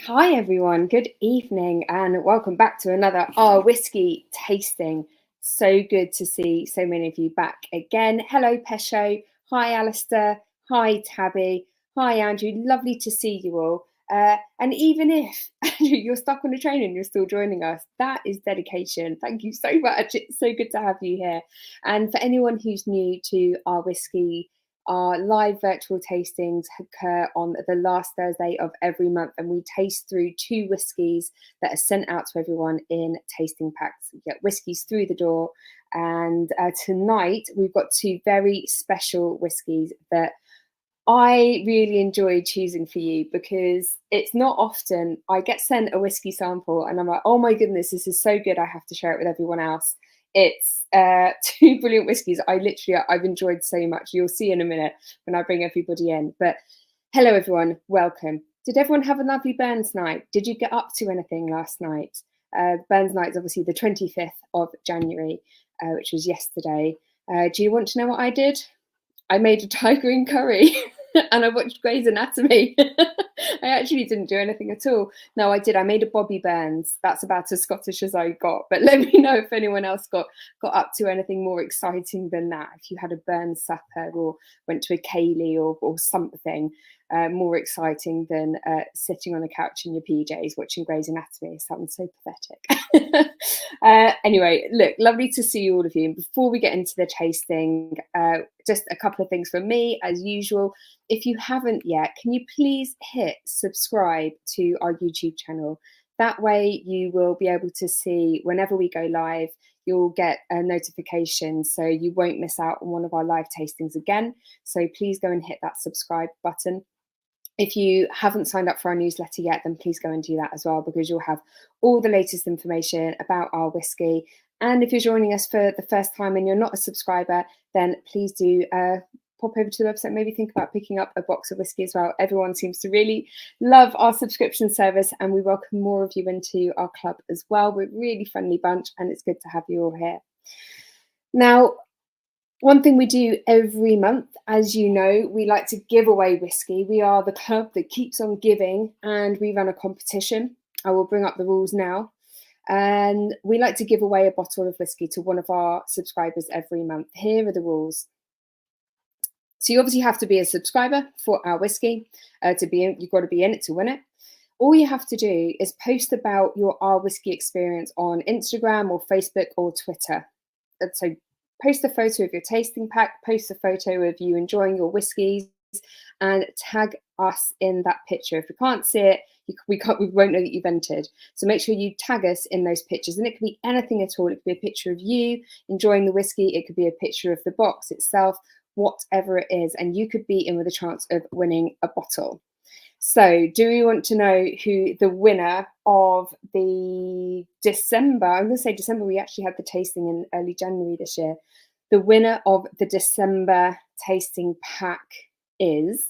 Hi everyone, good evening and welcome back to another Our Whiskey tasting. So good to see so many of you back again. Hello Pesho, hi Alasdair, hi Tabby, hi Andrew, lovely to see you all. And even if Andrew, you're stuck on a train and you're still joining us, that is dedication. Thank you so much. It's so good to have you here. And for anyone who's new to Our Whiskey, our live virtual tastings occur on the last Thursday of every month, and we taste through two whiskies that are sent out to everyone in tasting packs. We get whiskies through the door, and tonight we've got two very special whiskies that I really enjoyed choosing for you because it's not often I get sent a whiskey sample and I'm like, oh my goodness, this is so good. I have to share it with everyone else. It's two brilliant whiskies. I've enjoyed so much. You'll see in a minute when I bring everybody in. But hello, everyone. Welcome. Did everyone have a lovely Burns night? Did you get up to anything last night? Burns night is obviously the 25th of January, which was yesterday. Do you want to know what I did? I made a Thai green curry and I watched Grey's Anatomy. I actually didn't do anything at all. No, I did. I made a Bobby Burns. That's about as Scottish as I got. But let me know if anyone else got up to anything more exciting than that. If you had a Burns supper or went to a Kaylee or something more exciting than sitting on a couch in your PJs watching Grey's Anatomy. It sounds so pathetic. Anyway, look, lovely to see all of you. And before we get into the tasting, just a couple of things from me as usual. If you haven't yet, can you please hit subscribe to our YouTube channel? That way you will be able to see whenever we go live, you'll get a notification so you won't miss out on one of our live tastings again. So please go and hit that subscribe button. If you haven't signed up for our newsletter yet, then please go and do that as well, because you'll have all the latest information about our whiskey. And if you're joining us for the first time and you're not a subscriber, then please do pop over to the website, maybe think about picking up a box of whiskey as well. Everyone seems to really love our subscription service and we welcome more of you into our club as well. We're a really friendly bunch and it's good to have you all here. Now, one thing we do every month, as you know, we like to give away whiskey. We are the club that keeps on giving and we run a competition. I will bring up the rules now. And we like to give away a bottle of whiskey to one of our subscribers every month. Here are the rules. So you obviously have to be a subscriber for our whiskey to be in. You've got to be in it to win it. All you have to do is post about your Our Whiskey experience on Instagram or Facebook or Twitter. So post a photo of your tasting pack, post a photo of you enjoying your whiskies, and tag us in that picture. If we can't see it, we won't know that you've entered. So make sure you tag us in those pictures, and it could be anything at all. It could be a picture of you enjoying the whiskey. It could be a picture of the box itself, whatever it is, and you could be in with a chance of winning a bottle. So do we want to know who the winner of the December, I'm going to say December, we actually had the tasting in early January this year. The winner of the December tasting pack is.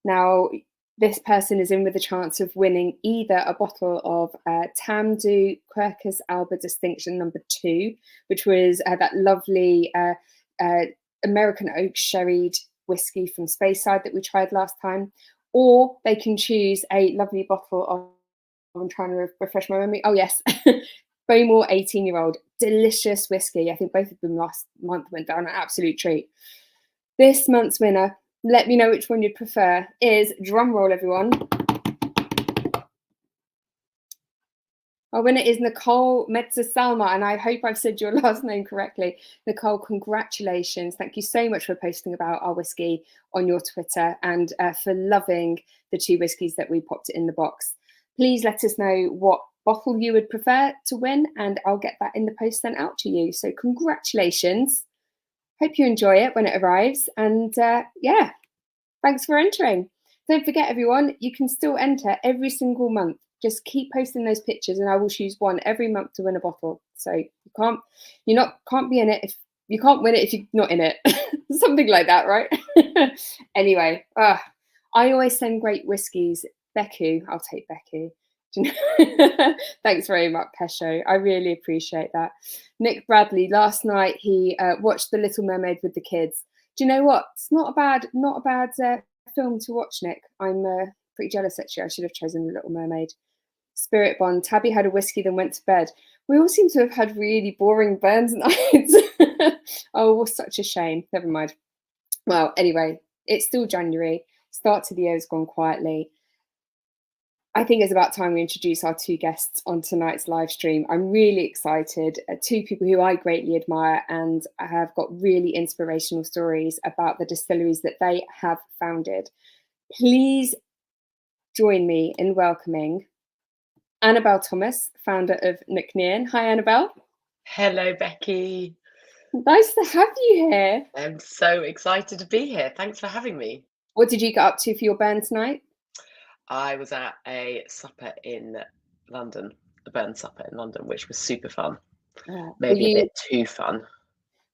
Now, this person is in with a chance of winning either a bottle of Tamdhu Quercus Alba Distinction number 2, which was that lovely American oak sherried whiskey from Speyside that we tried last time. Or they can choose a lovely bottle of, I'm trying to refresh my memory. Oh, yes, Bowmore 18-year-old, delicious whiskey. I think both of them last month went down an absolute treat. This month's winner, let me know which one you'd prefer, is, drum roll everyone. Our winner is Nicole Metzer-Salma, and I hope I've said your last name correctly. Nicole, congratulations. Thank you so much for posting about our whiskey on your Twitter and for loving the two whiskies that we popped in the box. Please let us know what bottle you would prefer to win, and I'll get that in the post sent out to you. So congratulations. Hope you enjoy it when it arrives. And yeah, thanks for entering. Don't forget, everyone, you can still enter every single month. Just keep posting those pictures and I will choose one every month to win a bottle. So you can't be in it if you can't win it if you're not in it. Something like that, right? Anyway, I always send great whiskies. Beku, I'll take Beku. Thanks very much, Pesho. I really appreciate that. Nick Bradley, last night he watched The Little Mermaid with the kids. Do you know what? It's not a bad film to watch, Nick. I'm pretty jealous actually. I should have chosen The Little Mermaid. Spirit Bond. Tabby had a whiskey, then went to bed. We all seem to have had really boring Burns nights. Oh, such a shame. Never mind. Well, anyway, it's still January. Start to the year has gone quietly. I think it's about time we introduce our two guests on tonight's live stream. I'm really excited. Two people who I greatly admire and have got really inspirational stories about the distilleries that they have founded. Please join me in welcoming Annabel Thomas, founder of Nc'nean. Hi, Annabel. Hello, Becky. Nice to have you here. I'm so excited to be here. Thanks for having me. What did you get up to for your Burns night? I was at a supper in London, a Burns supper in London, which was super fun. Maybe a bit too fun.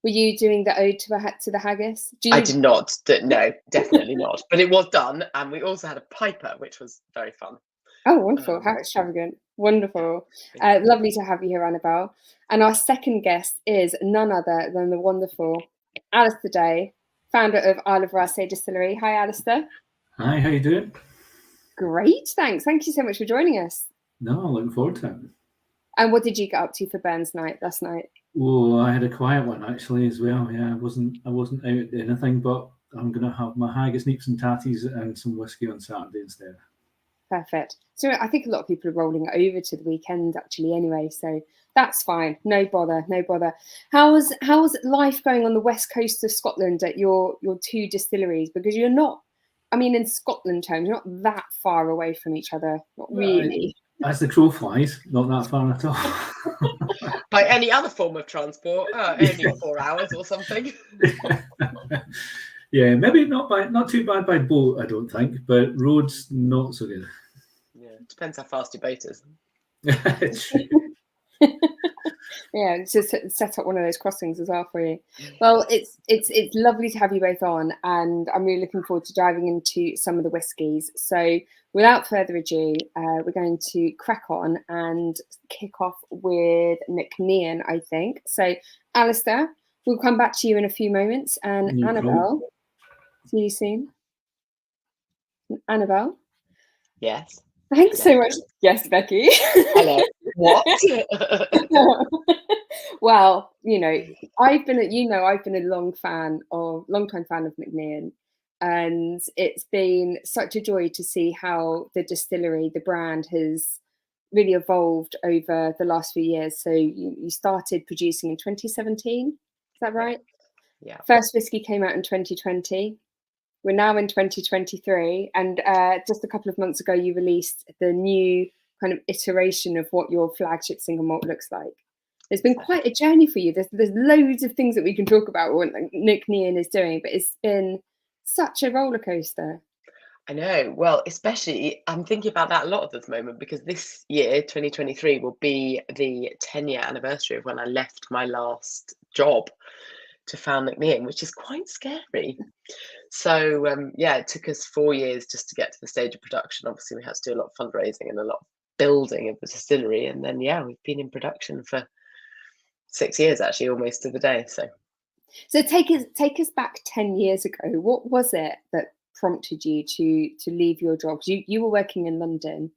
Were you doing the ode to the haggis? I did not. No, definitely not. But it was done, and we also had a piper, which was very fun. Oh, wonderful. How extravagant. Wonderful. Lovely to have you here, Annabel. And our second guest is none other than the wonderful Alasdair, founder of Isle of Raasay Distillery. Hi, Alasdair. Hi, how you doing? Great, thanks. Thank you so much for joining us. No, looking forward to it. And what did you get up to for Burns night last night? Oh, I had a quiet one actually as well. Yeah, I wasn't out at anything, but I'm gonna have my haggis, neeps and tatties and some whiskey on Saturday instead. Perfect. So I think a lot of people are rolling over to the weekend actually anyway, so that's fine. No bother, no bother. How's life going on the west coast of Scotland at your two distilleries? Because you're not, I mean, in Scotland terms, you're not that far away from each other, not really. As the crow flies, not that far at all. By any other form of transport, only 4 hours or something. Yeah, maybe not too bad by boat, I don't think, but roads not so good. Yeah, it depends how fast your boat is. It's true. Yeah, just set up one of those crossings as well for you. Well, it's lovely to have you both on, and I'm really looking forward to diving into some of the whiskies. So without further ado, we're going to crack on and kick off with Nc'nean, I think. So Alasdair, we'll come back to you in a few moments, and No Annabel, problem. see you soon. Annabel? Yes. Thanks so much. Yes, Becky. Hello. What? Well, I've been a long time fan of Nc'nean, and it's been such a joy to see how the distillery, the brand, has really evolved over the last few years. So you started producing in 2017, is that right? Yeah. First whiskey came out in 2020. We're now in 2023, and just a couple of months ago, you released the new kind of iteration of what your flagship single malt looks like. It's been quite a journey for you. There's loads of things that we can talk about what Nc'nean is doing, but it's been such a roller coaster. I know. Well, especially I'm thinking about that a lot at the moment because this year, 2023, will be the 10-year anniversary of when I left my last job to found Nc'nean, which is quite scary. So it took us 4 years just to get to the stage of production. Obviously, we had to do a lot of fundraising and a lot of building of the distillery, and then we've been in production for 6 years, actually, almost to the day. So take us back 10 years ago. What was it that prompted you to leave your job? You were working in London.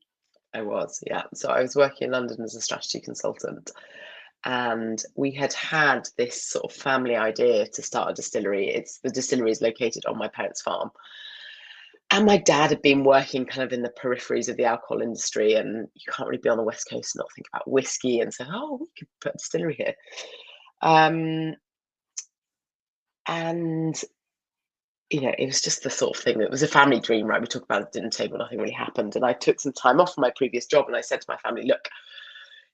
I was, yeah. So I was working in London as a strategy consultant. And we had this sort of family idea to start a distillery. The distillery is located on my parents' farm. And my dad had been working kind of in the peripheries of the alcohol industry, and you can't really be on the West Coast and not think about whiskey, and so, we could put a distillery here. And, it was just the sort of thing that was a family dream, right? We talked about it at the dinner table, nothing really happened. And I took some time off from my previous job, and I said to my family, look,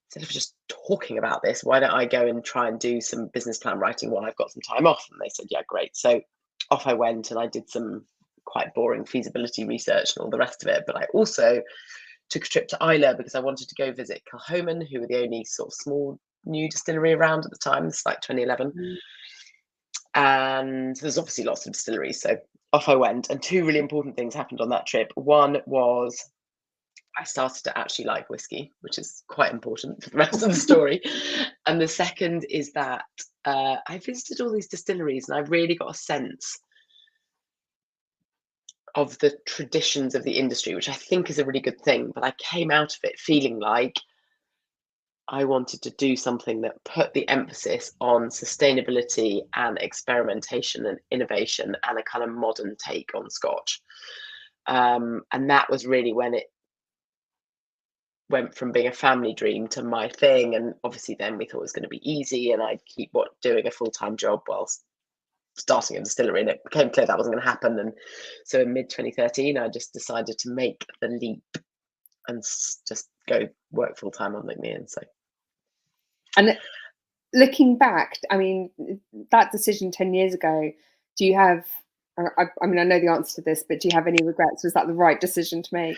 instead of just talking about this, why don't I go and try and do some business plan writing while I've got some time off? And they said, yeah, great. So off I went, and I did some quite boring feasibility research and all the rest of it. But I also took a trip to Islay because I wanted to go visit Kilhoman, who were the only sort of small new distillery around at the time. It's like 2011. And there's obviously lots of distilleries. So off I went. And two really important things happened on that trip. One was I started to actually like whiskey, which is quite important for the rest of the story. And the second is that I visited all these distilleries, and I really got a sense of the traditions of the industry, which I think is a really good thing. But I came out of it feeling like I wanted to do something that put the emphasis on sustainability and experimentation and innovation and a kind of modern take on Scotch. And that was really when it went from being a family dream to my thing. And obviously then we thought it was going to be easy and I'd keep doing a full-time job whilst starting a distillery, and it became clear that wasn't going to happen. And so in mid 2013 I just decided to make the leap and just go work full-time on Nc'nean. So, and looking back, I mean, that decision 10 years ago, do you have, I mean, I know the answer to this, but do you have any regrets? Was that the right decision to make?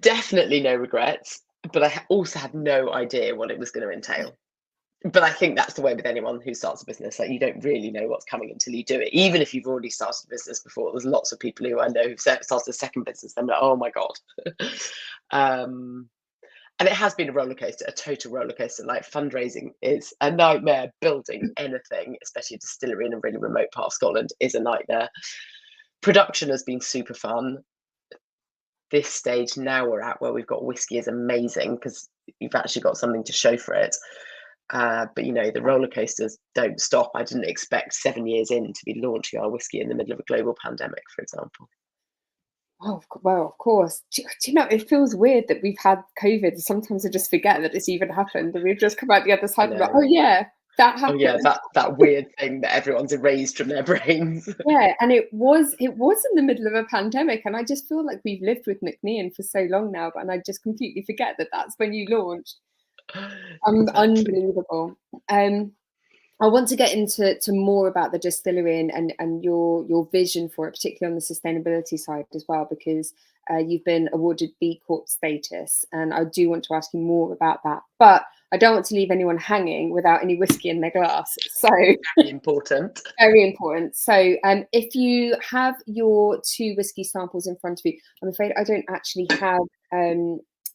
Definitely no regrets, but I also had no idea what it was going to entail. But I think that's the way with anyone who starts a business. Like, you don't really know what's coming until you do it. Even if you've already started a business before, there's lots of people who I know who've started a second business. I'm like, oh my God. And it has been a roller coaster, a total roller coaster. Like, fundraising is a nightmare. Building anything, especially a distillery in a really remote part of Scotland, is a nightmare. Production has been super fun. This stage now we're at where we've got whiskey is amazing because you've actually got something to show for it. But you know, the roller coasters don't stop. I didn't expect 7 years in to be launching OurWhisky in the middle of a global pandemic, for example. Oh, well, of course. Do you know, it feels weird that we've had COVID. Sometimes I just forget that it's even happened and we've just come out the other side and like, oh yeah, that happened. Oh yeah, that weird thing that everyone's erased from their brains. Yeah, and it was in the middle of a pandemic, and I just feel like we've lived with Nc'nean for so long now, and I just completely forget that that's when you launched. Exactly. Unbelievable. I want to get into more about the distillery and your vision for it, particularly on the sustainability side as well, because you've been awarded B Corp status, and I do want to ask you more about that. But I don't want to leave anyone hanging without any whiskey in their glass. So very important. Very important. So if you have your 2 whiskey samples in front of you, I'm afraid I don't actually have.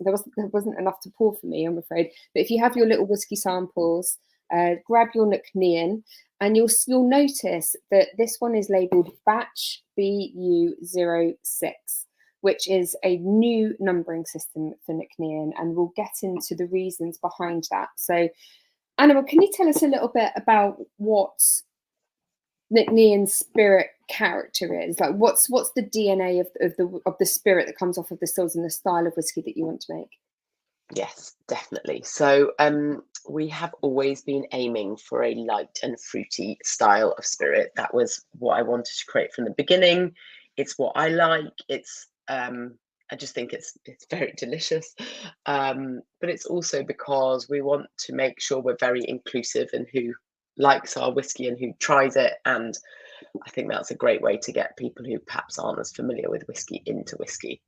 There wasn't enough to pour for me, I'm afraid. But if you have your little whiskey samples, grab your Nc'nean, and you'll notice that this one is labelled Batch BU06, which is a new numbering system for Nc'nean, and we'll get into the reasons behind that. So, Annabel, can you tell us a little bit about what Nc'nean's spirit character is? Like, what's the DNA of the spirit that comes off of the stills and the style of whiskey that you want to make? Yes, definitely. So we have always been aiming for a light and fruity style of spirit. That was what I wanted to create from the beginning. It's what I like. It's I just think it's very delicious. But it's also because we want to make sure we're very inclusive in who likes our whiskey and who tries it. And I think that's a great way to get people who perhaps aren't as familiar with whiskey into whiskey.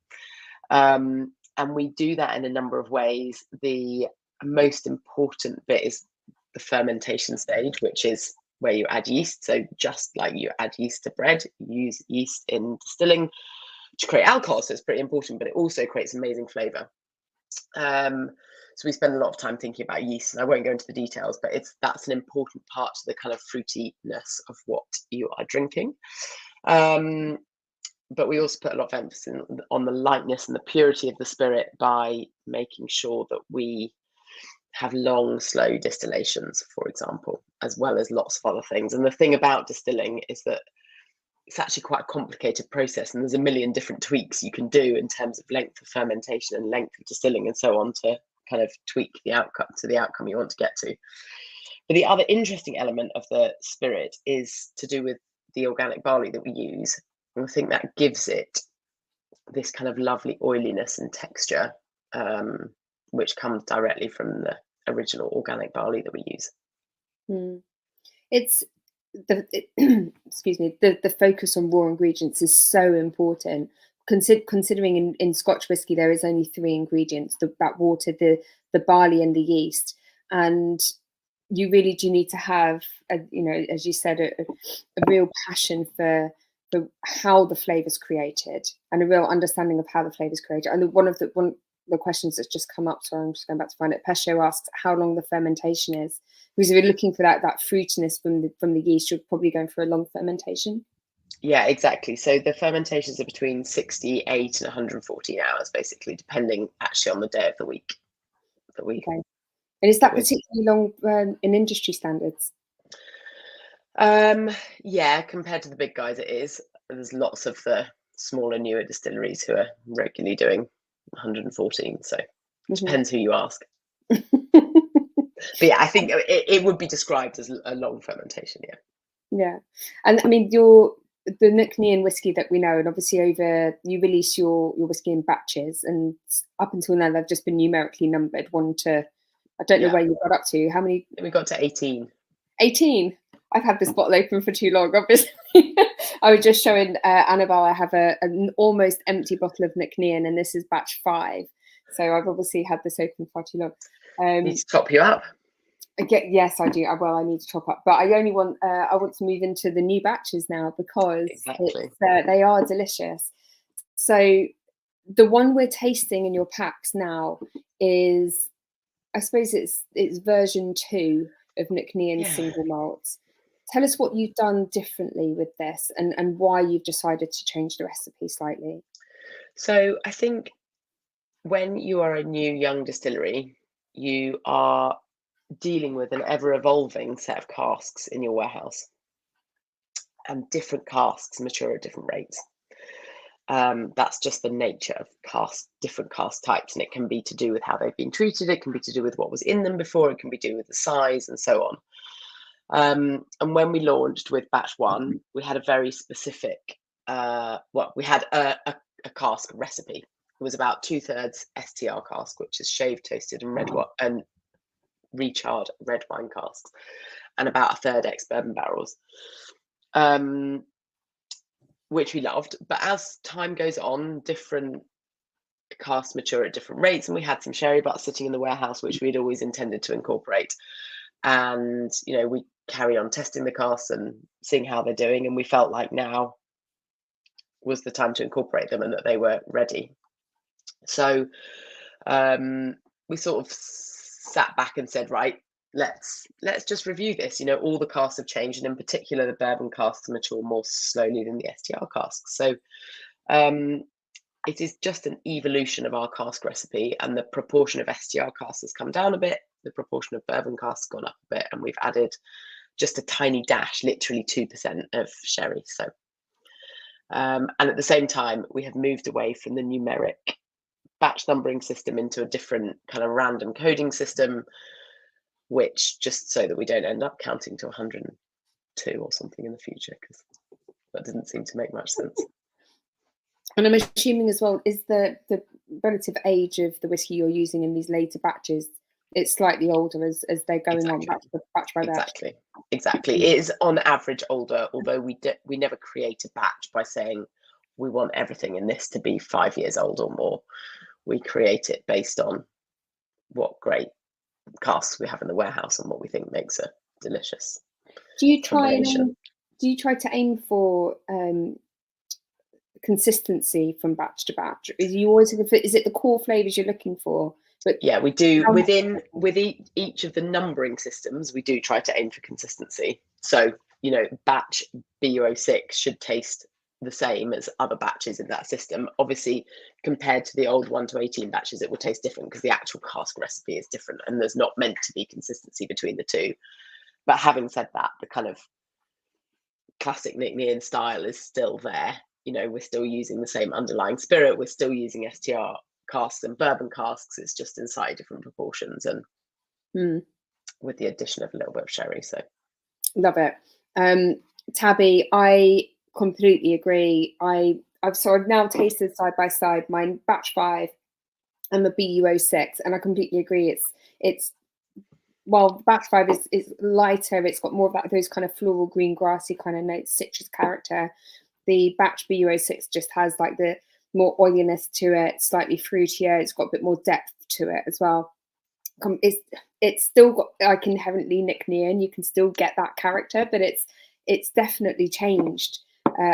And we do that in a number of ways. The most important bit is the fermentation stage, which is where you add yeast. So just like you add yeast to bread, you use yeast in distilling to create alcohol. So it's pretty important, but it also creates amazing flavour. So we spend a lot of time thinking about yeast, and I won't go into the details, but that's an important part to the kind of fruitiness of what you are drinking. But we also put a lot of emphasis on the lightness and the purity of the spirit by making sure that we have long, slow distillations, for example, as well as lots of other things. And the thing about distilling is that it's actually quite a complicated process, and there's a million different tweaks you can do in terms of length of fermentation and length of distilling and so on to kind of tweak the outcome to the outcome you want to get to. But the other interesting element of the spirit is to do with the organic barley that we use. And I think that gives it this kind of lovely oiliness and texture, which comes directly from the original organic barley that we use. It's excuse me, the focus on raw ingredients is so important. Considering in Scotch whisky there is only 3 ingredients: that water, the barley, and the yeast. And you really do need to have, as you said, a real passion for how the flavour is created and a real understanding of how the flavour is created. And one of the questions that's just come up, so I'm just going back to find it. Pesho asks how long the fermentation is, because if you're looking for that fruitiness from the yeast, you're probably going for a long fermentation. Yeah, exactly. So the fermentations are between 68 and 114 hours, basically, depending actually on the day of the week that we. Okay. And is that that we- particularly long in industry standards? Yeah, compared to the big guys, it is. There's lots of the smaller, newer distilleries who are regularly doing 114. So it depends who you ask. But yeah, I think it would be described as a long fermentation. Yeah. Yeah, and I mean the Nc'nean whiskey that we know, and obviously you release your whiskey in batches, and up until now they've just been numerically numbered, 1 to, I don't know where you got up to. How many? We got to 18. 18. I've had this bottle open for too long, obviously. I was just showing Annabel I have an almost empty bottle of Nc'nean, and this is batch 5. So I've obviously had this open far too long. Need to top you up. Yes, I do. Well, I need to top up, but I only want I want to move into the new batches now because they are delicious. So the one we're tasting in your packs now is, I suppose it's version 2 of Nc'nean single malts. Tell us what you've done differently with this, and why you've decided to change the recipe slightly. So I think when you are a new young distillery, you are dealing with an ever-evolving set of casks in your warehouse, and different casks mature at different rates. That's just the nature of different cask types, and it can be to do with how they've been treated, it can be to do with what was in them before, it can be to do with the size and so on. And when we launched with batch 1, we had a very specific we had a cask recipe. It was about 2/3 STR cask, which is shaved, toasted and recharred red wine casks, and about 1/3 ex-bourbon barrels, which we loved. But as time goes on, different casks mature at different rates, and we had some sherry butts sitting in the warehouse, which we'd always intended to incorporate. And we carry on testing the casks and seeing how they're doing, and we felt like now was the time to incorporate them and that they were ready. So we sort of sat back and said, right, let's just review this. All the casks have changed, and in particular the bourbon casks mature more slowly than the STR casks. So it is just an evolution of our cask recipe, and the proportion of STR casks has come down a bit, the proportion of bourbon casks gone up a bit, and we've added just a tiny dash, literally 2% of sherry. So and at the same time, we have moved away from the numeric batch numbering system into a different kind of random coding system, which just so that we don't end up counting to 102 or something in the future, because that didn't seem to make much sense. And I'm assuming as well, is the relative age of the whiskey you're using in these later batches, it's slightly older as they're going on batch by batch. Exactly. It is on average older, although we never create a batch by saying we want everything in this to be 5 years old or more. We create it based on what great casks we have in the warehouse and what we think makes a delicious. Do you try to aim for consistency from batch to batch? Is it the core flavors you're looking for? But yeah, we do with each of the numbering systems, we do try to aim for consistency. So batch BU06 should taste the same as other batches in that system. Obviously, compared to the old 1 to 18 batches, it will taste different because the actual cask recipe is different, and there's not meant to be consistency between the two. But having said that, the kind of classic Nc'nean style is still there. We're still using the same underlying spirit. We're still using STR casks and bourbon casks. It's just in slightly different proportions and with the addition of a little bit of sherry. So love it. Tabby, I completely agree. I've now tasted side by side my batch 5 and the BU06, and I completely agree. It's while batch 5 is lighter, it's got more of those kind of floral green grassy kind of notes, citrus character. The batch BU06 just has like the more oiliness to it, slightly fruitier. It's got a bit more depth to it as well. It's still got like inherently Nc'nean. You can still get that character, but it's definitely changed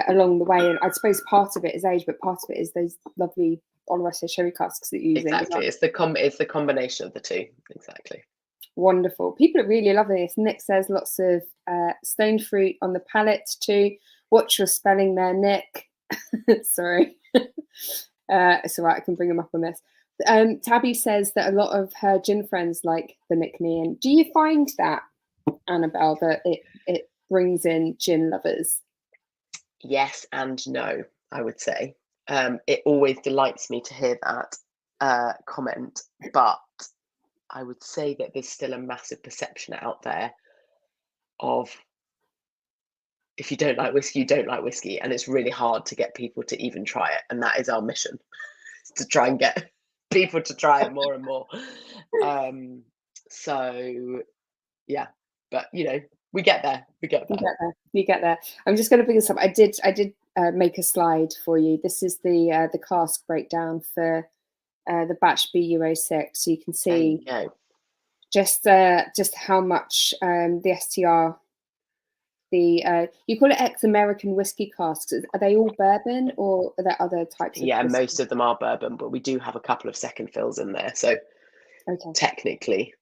along the way. And I suppose part of it is age, but part of it is those lovely Raasay sherry casks that you're using. Exactly, it's the combination of the two. Exactly. Wonderful. People are really loving this. Nick says lots of stone fruit on the palate too. Watch your spelling there, Nick. Sorry. It's all right, I can bring him up on this. Tabby says that a lot of her gin friends like the Nc'nean. Do you find that, Annabel, that it brings in gin lovers? Yes and no, I would say. It always delights me to hear that comment, but I would say that there's still a massive perception out there of, if you don't like whiskey, you don't like whiskey, and it's really hard to get people to even try it, and that is our mission, to try and get people to try it more and more. So yeah, but you know, we get there. You get there. I'm just going to bring this up. I did make a slide for you. This is the cask breakdown for the batch BU06, so you can see just how much the STR. You call it ex-American whiskey casks. Are they all bourbon, or are there other types of whiskey? Most of them are bourbon, but we do have a couple of second fills in there. So technically,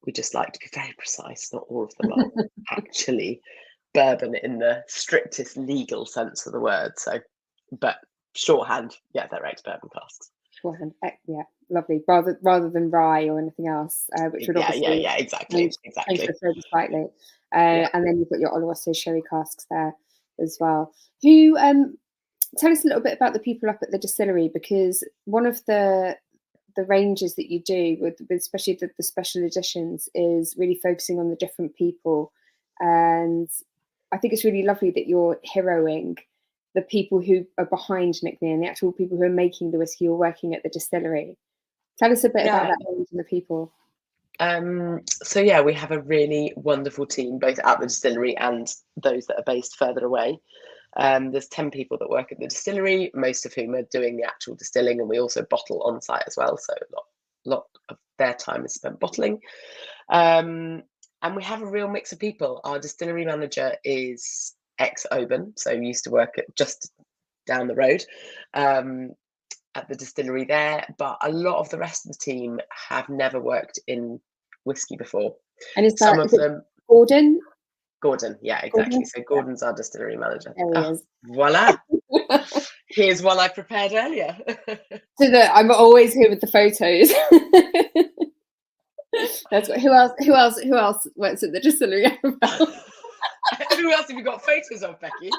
we just like to be very precise. Not all of them are actually bourbon in the strictest legal sense of the word. So, but shorthand, yeah, they're ex-bourbon casks. Shorthand, yeah, lovely. Rather than rye or anything else, which would obviously exactly change the flavour slightly. And then you've got your OurWhisky sherry casks there as well. Who tell us a little bit about the people up at the distillery, because one of the ranges that you do with especially the special editions is really focusing on the different people, and I think it's really lovely that you're heroing the people who are behind Nc'nean, the actual people who are making the whiskey or working at the distillery. Tell us a bit about that range and the people. So yeah, we have a really wonderful team, both at the distillery and those that are based further away. There's 10 people that work at the distillery, most of whom are doing the actual distilling, and we also bottle on site as well, so a lot of their time is spent bottling. And we have a real mix of people. Our distillery manager is ex-Oban, so used to work at just down the road at the distillery there, but a lot of the rest of the team have never worked in whiskey before. And is some of them Gordon? Gordon, yeah, exactly. So Gordon's our distillery manager. There he is. Voila. Here's one I prepared earlier. I'm always here with the photos. That's what, who else works at the distillery? Who else have you got photos of, Becky?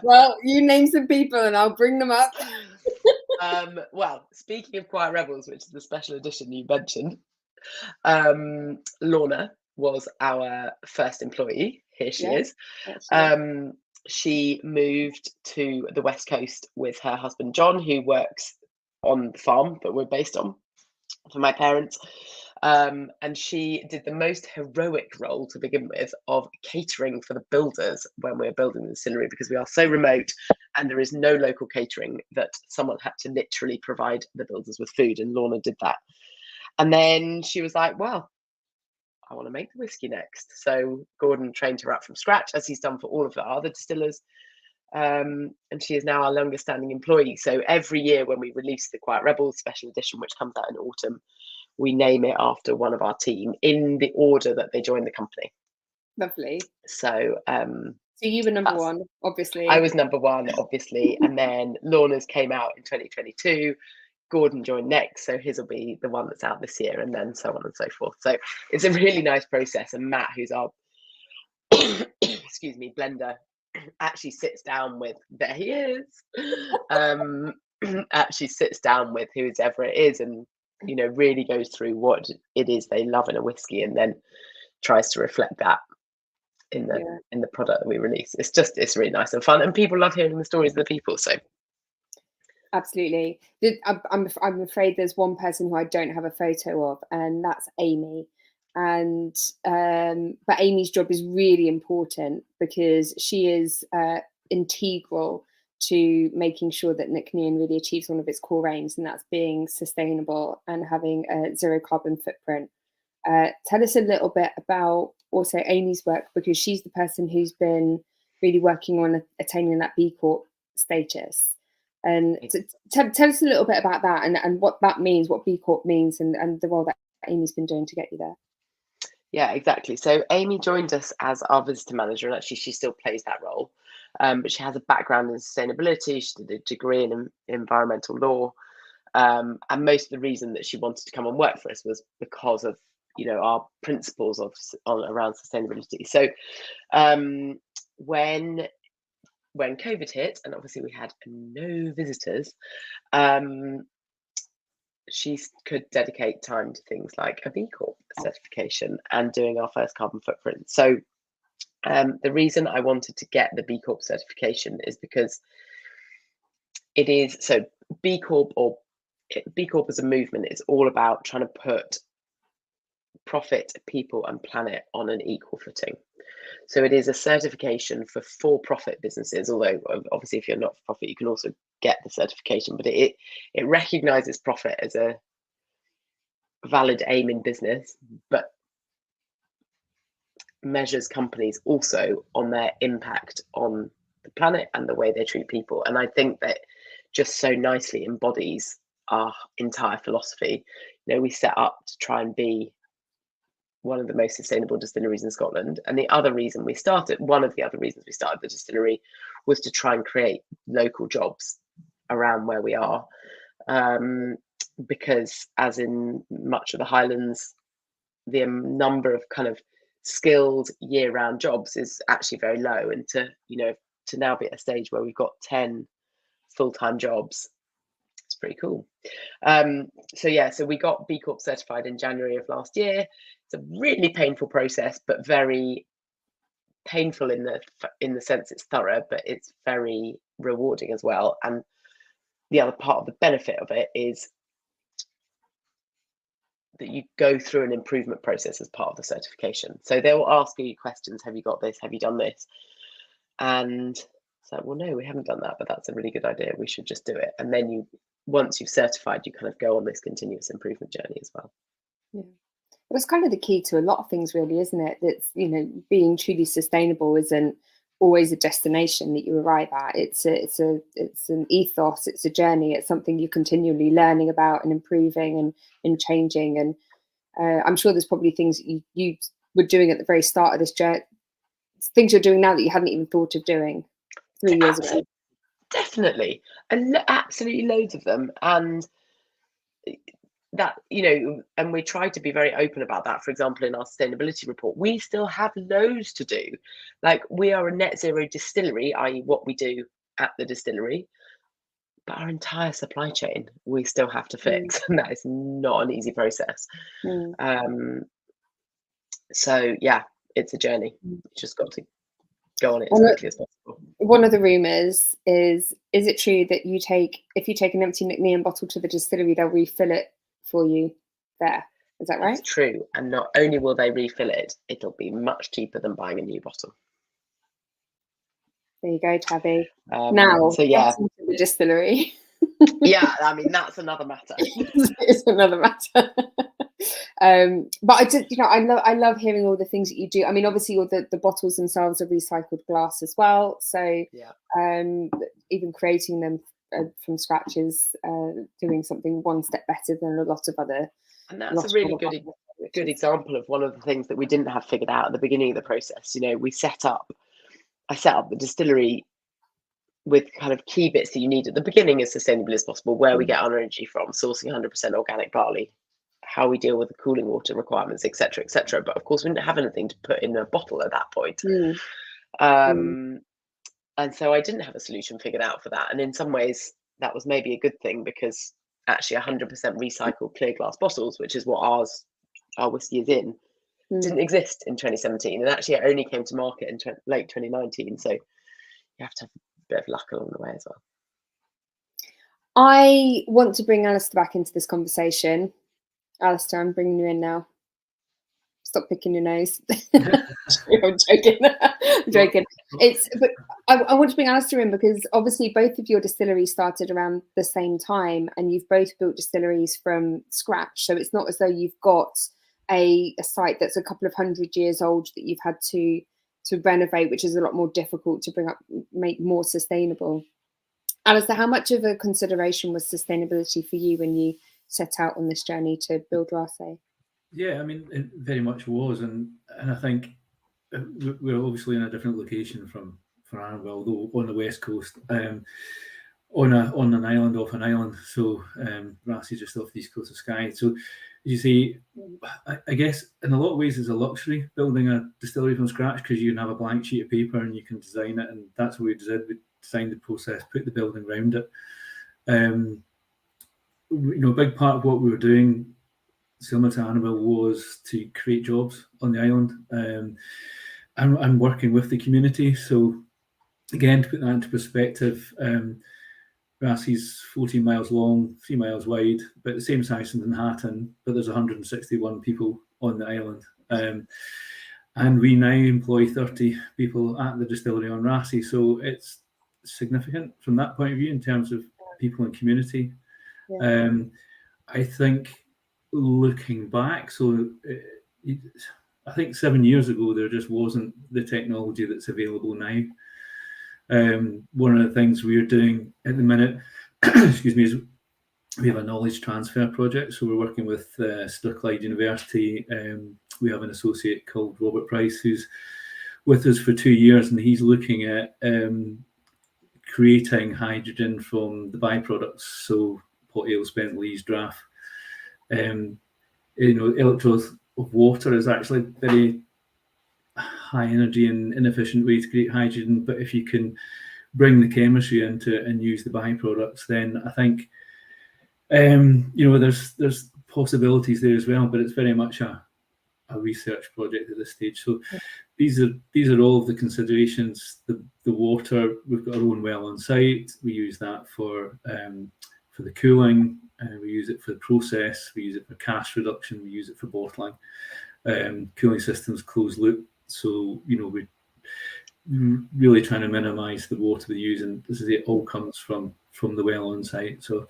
Well, you name some people and I'll bring them up. Well, speaking of Quiet Rebels, which is the special edition you mentioned, Lorna was our first employee. Here she is. She moved to the West Coast with her husband John, who works on the farm that we're based on for my parents. And she did the most heroic role to begin with of catering for the builders when we were building the distillery, because we are so remote and there is no local catering, that someone had to literally provide the builders with food, and Lorna did that. And then she was like, well, I want to make the whiskey next. So Gordon trained her up from scratch, as he's done for all of our other distillers. And she is now our longest standing employee. So every year when we release the Quiet Rebels special edition, which comes out in autumn, we name it after one of our team in the order that they joined the company. Lovely. So you were number one, obviously. I was number one, obviously. And then Lorna's came out in 2022. Gordon joined next, so his will be the one that's out this year, and then so on and so forth. So it's a really nice process. And Matt, who's our excuse me, blender, actually sits down with, there he is, actually sits down with whoever it is, and you know, really goes through what it is they love in a whiskey, and then tries to reflect that in the product that we release. It's really nice and fun, and people love hearing the stories of the people. So absolutely. I'm afraid there's one person who I don't have a photo of, and that's Amy. And but Amy's job is really important because she is integral to making sure that Nc'nean really achieves one of its core aims, and that's being sustainable and having a zero carbon footprint. Tell us a little bit about also Amy's work, because she's the person who's been really working on attaining that B Corp status. And tell us a little bit about that and what that means, what B Corp means, and the role that Amy's been doing to get you there. Yeah, exactly. So Amy joined us as our visitor manager, and actually she still plays that role. But she has a background in sustainability. She did a degree in environmental law. And most of the reason that she wanted to come and work for us was because of, you know, our principles around sustainability. So when COVID hit, and obviously we had no visitors, she could dedicate time to things like a B Corp certification and doing our first carbon footprint. So the reason I wanted to get the B Corp certification is because it is, so B Corp as a movement is all about trying to put profit, people and planet on an equal footing. So it is a certification for for-profit businesses, although obviously if you're not for profit, you can also get the certification, but it recognizes profit as a valid aim in business, but measures companies also on their impact on the planet and the way they treat people. And I think that just so nicely embodies our entire philosophy. You know, we set up to try and be one of the most sustainable distilleries in Scotland. And one of the other reasons we started the distillery was to try and create local jobs around where we are. Because as in much of the Highlands, the number of kind of skilled year-round jobs is actually very low. And to now be at a stage where we've got 10 full-time jobs, it's pretty cool. So we got B Corp certified in January of last year. It's a really painful process, but very painful in the sense it's thorough, but it's very rewarding as well. And the other part of the benefit of it is that you go through an improvement process as part of the certification. So they will ask you questions. Have you got this? Have you done this? And it's like, well, no, we haven't done that, but that's a really good idea. We should just do it. And then once you've certified, you kind of go on this continuous improvement journey as well. Yeah. Well, it's kind of the key to a lot of things, really, isn't it? That's, you know, being truly sustainable isn't always a destination that you arrive at. It's an ethos. It's a journey. It's something you're continually learning about and improving and changing. And I'm sure there's probably things that you were doing at the very start of this journey, things you're doing now that you hadn't even thought of doing 3 years ago. Definitely, and absolutely loads of them. And that, you know, and we try to be very open about that. For example, in our sustainability report, we still have loads to do. Like, we are a net zero distillery, i.e. what we do at the distillery, but our entire supply chain we still have to fix. And that is not an easy process. So yeah, it's a journey. You just got to go on it as quickly as possible. One of the rumours is it true that if you take an empty Nc'nean bottle to the distillery, they'll refill it for you there? Is that right? That's true. And not only will they refill it, it'll be much cheaper than buying a new bottle. There you go, Tabby. Now, so yeah, the distillery. Yeah, I mean, that's another matter. It's another matter. But I just, you know, I love hearing all the things that you do. I mean, obviously, all the bottles themselves are recycled glass as well. So even creating them from scratch is doing something one step better than a lot of other. And that's a really good example of one of the things that we didn't have figured out at the beginning of the process. You know, I set up the distillery with kind of key bits that you need at the beginning as sustainable as possible, where we get our energy from, sourcing 100% organic barley, how we deal with the cooling water requirements, etc., etc. But of course, we didn't have anything to put in a bottle at that point. And so I didn't have a solution figured out for that. And in some ways, that was maybe a good thing, because actually 100% recycled clear glass bottles, which is what our whiskey is in, didn't exist in 2017. And actually, it only came to market in late 2019. So you have to have a bit of luck along the way as well. I want to bring Alasdair back into this conversation. Alasdair, I'm bringing you in now. Stop picking your nose. I'm joking. I'm joking. But I want to bring Alasdair in because obviously both of your distilleries started around the same time, and you've both built distilleries from scratch. So it's not as though you've got a site that's a couple of 100 years old that you've had to renovate, which is a lot more difficult to make more sustainable. Alasdair, how much of a consideration was sustainability for you when you set out on this journey to build Raasay? Yeah, I mean, it very much was, and I think we're obviously in a different location from Annabel, although on the west coast, on an island off an island. So Raasay just off the east coast of Skye. So you see, I guess in a lot of ways it's a luxury building a distillery from scratch, because you can have a blank sheet of paper and you can design it, and that's what we did. We designed the process, put the building around it. A big part of what we were doing, similar to Annabel, was to create jobs on the island, and working with the community. So again, to put that into perspective, Raasay's 14 miles long, 3 miles wide, but the same size as Nc'nean, but there's 161 people on the island. And we now employ 30 people at the distillery on Raasay. So it's significant from that point of view in terms of people and community. Yeah. I think looking back, I think 7 years ago, there just wasn't the technology that's available now. One of the things we are doing at the minute, excuse me, is we have a knowledge transfer project. So we're working with Strathclyde University. We have an associate called Robert Price, who's with us for 2 years, and he's looking at creating hydrogen from the byproducts. So pot ale, spent lees, draff. Electrolysis of water is actually very high energy and inefficient way to create hydrogen, but if you can bring the chemistry into it and use the byproducts, then I think there's possibilities there as well. But it's very much a research project at this stage. So these are all of the considerations. The water, we've got our own well on site. We use that for the cooling. We use it for the process. We use it for cask reduction. We use it for bottling. Cooling systems closed loop. So, we're really trying to minimise the water we use, and it all comes from the well on site. So,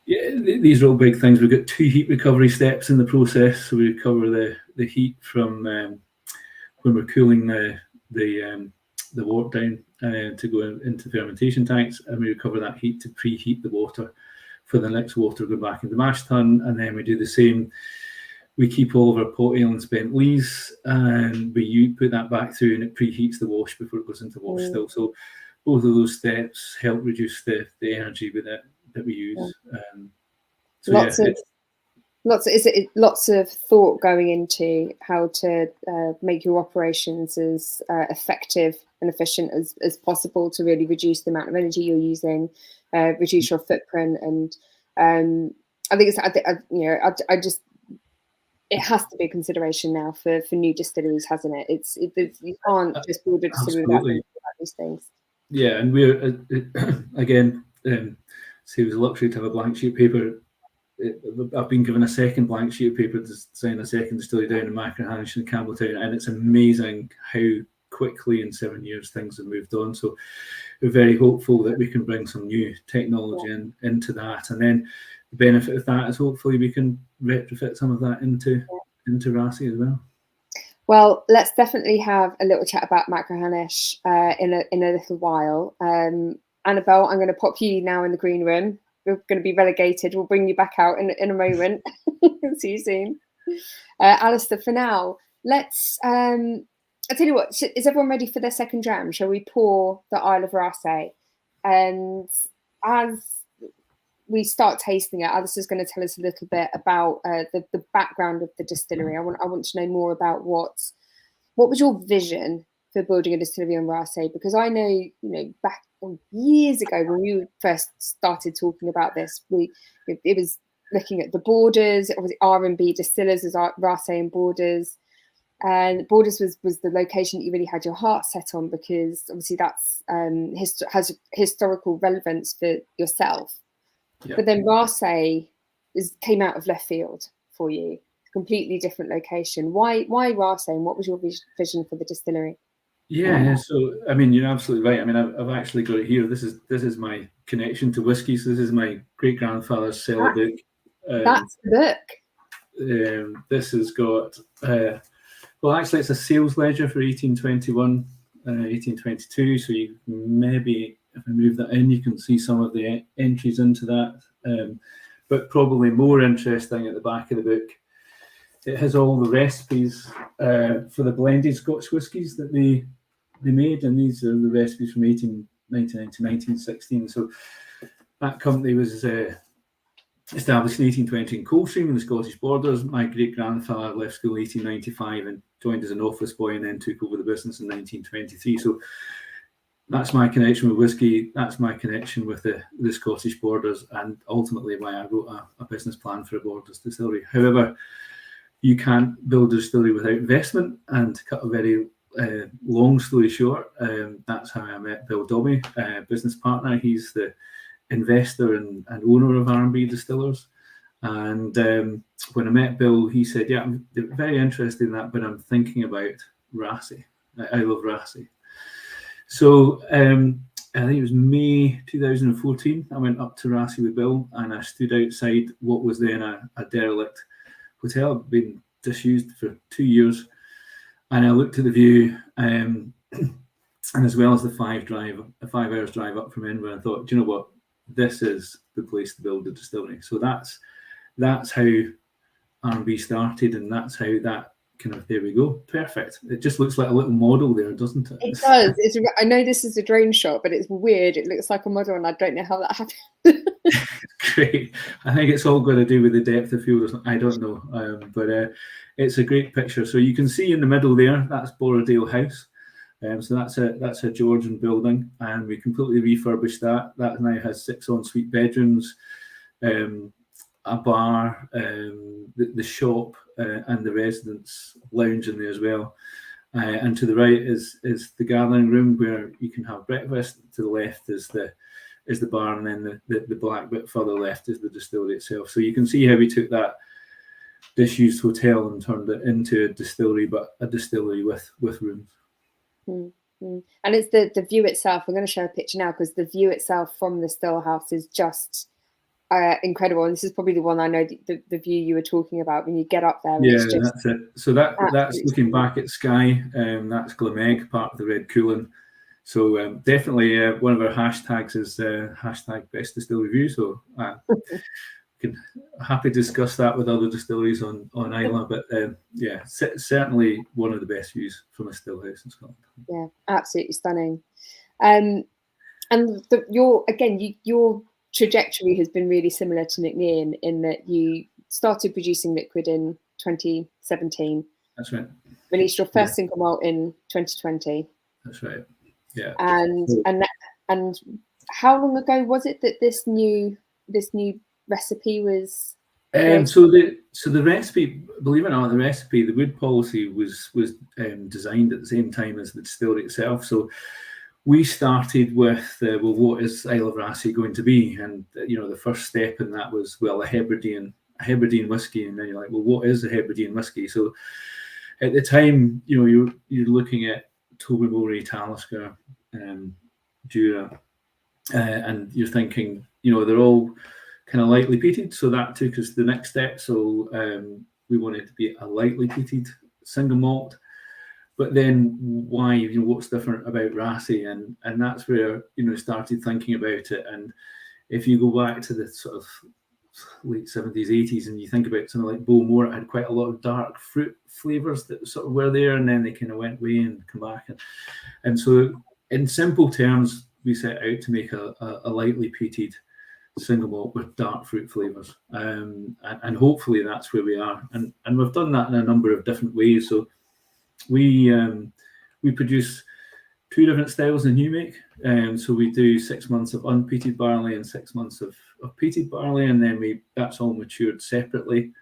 these are all big things. We've got 2 heat recovery steps in the process. So we recover the heat from when we're cooling the wort down to go into fermentation tanks, and we recover that heat to preheat the water for the next water go back in the mash tun, and then we do the same. We keep all of our pot ale and spent lees, and we put that back through, and it preheats the wash before it goes into wash still. So both of those steps help reduce the energy with it that we use. Lots of thought going into how to make your operations as effective and efficient as possible to really reduce the amount of energy you're using, reduce your footprint, and I think it has to be a consideration now for new distilleries, hasn't it? You can't just build a distillery without thinking about these things. Yeah, and we're again, say it was a luxury to have a blank sheet of paper. I've been given a second blank sheet of paper to design a second distillery down in Macrahanish and Campbelltown, and it's amazing how quickly in 7 years things have moved on. So we're very hopeful that we can bring some new technology into that, and then the benefit of that is hopefully we can retrofit some of that into Raasay as well. Well, let's definitely have a little chat about Macrahanish in a little while. Annabel, I'm going to pop you now in the green room. You're going to be relegated. We'll bring you back out in a moment. See you soon. Alasdair, for now, let's... I'll tell you what, is everyone ready for their second dram? Shall we pour the Isle of Raasay? And as we start tasting it, Alasdair's going to tell us a little bit about the background of the distillery. I want to know more about what was your vision for building a distillery on Raasay, because I know, back years ago when we first started talking about this, it was looking at the Borders. It was R&B Distillers as Raasay and Borders. And Borders was the location that you really had your heart set on, because obviously that's has historical relevance for yourself. Yeah. But then Raasay came out of left field for you, completely different location. Why Raasay, and what was your vision for the distillery? Yeah, so I mean, you're absolutely right. I mean, I've actually got it here. This is my connection to whiskies. This is my great grandfather's cellar book. That's the book. This has got. Well, actually, it's a sales ledger for 1821, 1822. So you maybe, if I move that in, you can see some of the entries into that. But probably more interesting at the back of the book, it has all the recipes for the blended Scotch whiskies that they made, and these are the recipes from 1899 to 1916. So that company was established in 1820 in Coldstream in the Scottish borders. My great-grandfather left school in 1895 and joined as an office boy, and then took over the business in 1923. So that's my connection with whiskey. That's my connection with the Scottish borders, and ultimately why I wrote a business plan for a borders distillery. However, you can't build a distillery without investment, and to cut a very long story short, that's how I met Bill Dobby, business partner. He's the investor and owner of R&B Distillers. And when I met Bill, he said, yeah, I'm very interested in that, but I'm thinking about Raasay. I love Raasay. So I think it was May 2014, I went up to Raasay with Bill, and I stood outside what was then a derelict hotel. It'd been disused for 2 years. And I looked at the view, and as well as the 5 hours drive up from Edinburgh, I thought, do you know what? This is the place to build a distillery. So that's how R&B started, and that's how that kind of, there we go, perfect. It just looks like a little model there, doesn't it? It does. I know this is a drone shot, but it's weird. It looks like a model, and I don't know how that happened. Great. I think it's all got to do with the depth of field or something. I don't know, but it's a great picture. So you can see in the middle there, that's Borrowdale House. So that's a Georgian building, and we completely refurbished that. That now has 6 ensuite bedrooms, a bar, the shop, and the residents lounge in there as well. And to the right is the gathering room where you can have breakfast. To the left is the bar, and then the black bit further left is the distillery itself. So you can see how we took that disused hotel and turned it into a distillery, but a distillery with rooms. Mm-hmm. And it's the view itself. I'm going to show a picture now, because the view itself from the still house is just incredible. And this is probably the one I know, the view you were talking about when you get up there. Yeah, that's it. So that's looking back at Skye. That's Glameg, part of the Red Coolin. So definitely one of our hashtags is hashtag best distillery view. So can happy to discuss that with other distilleries on Islay, but yeah, certainly one of the best views from a still house in Scotland. Yeah, absolutely stunning. And your trajectory has been really similar to Nc'nean in that you started producing liquid in 2017. That's right. Released your first single malt in 2020. That's right. Yeah. And how long ago was it that this new recipe was? So the recipe, believe it or not, the wood policy was designed at the same time as the distillery itself. So we started with what is Isle of Raasay going to be, and the first step in that was a Hebridean whiskey, and then you're like, well, what is a Hebridean whiskey? So at the time, you're looking at Tobermory, Talisker, Jura, and you're thinking, they're all kind of lightly peated. So that took us to the next step. So we wanted to be a lightly peated single malt. But then why, what's different about Raasay? And that's where, started thinking about it. And if you go back to the sort of late 70s, 80s, and you think about something like Bowmore, it had quite a lot of dark fruit flavours that sort of were there, and then they kind of went away and come back. And so in simple terms, we set out to make a lightly peated single malt with dark fruit flavours. And hopefully that's where we are. And we've done that in a number of different ways. So we produce 2 different styles in new make. So we do 6 months of unpeated barley and 6 months of peated barley, and then that's all matured separately.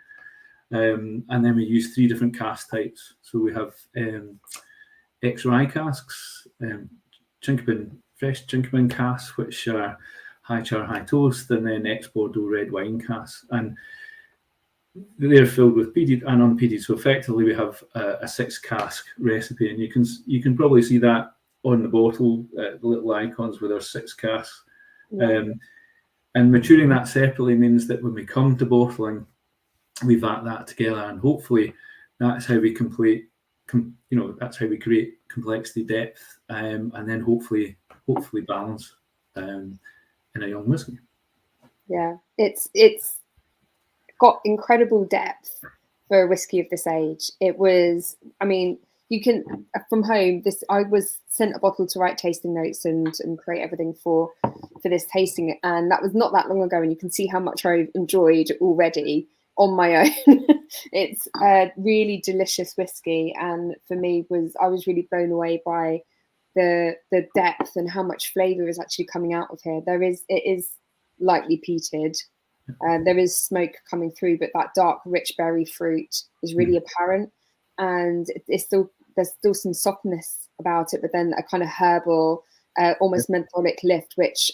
And then we use 3 different cask types. So we have ex-rye casks, fresh Nc'nean casks, which are high char, high toast, and then ex-Bordeaux red wine casks. And they're filled with peated and unpeated. So effectively we have a 6 cask recipe, and you can probably see that on the bottle, the little icons with our 6 casks. Yeah. And maturing that separately means that when we come to bottling, we vat that together, and hopefully that's how we that's how we create complexity, depth, and then hopefully balance in a young whiskey. Yeah, it's got incredible depth for a whiskey of this age. It was, you can from home. This I was sent a bottle to write tasting notes and create everything for this tasting, and that was not that long ago. And you can see how much I've enjoyed already on my own. It's a really delicious whiskey, and for me I was really blown away by the depth and how much flavour is actually coming out of here. It is lightly peated. There is smoke coming through, but that dark, rich berry fruit is really apparent, and there's still some softness about it, but then a kind of herbal, almost mentholic lift, which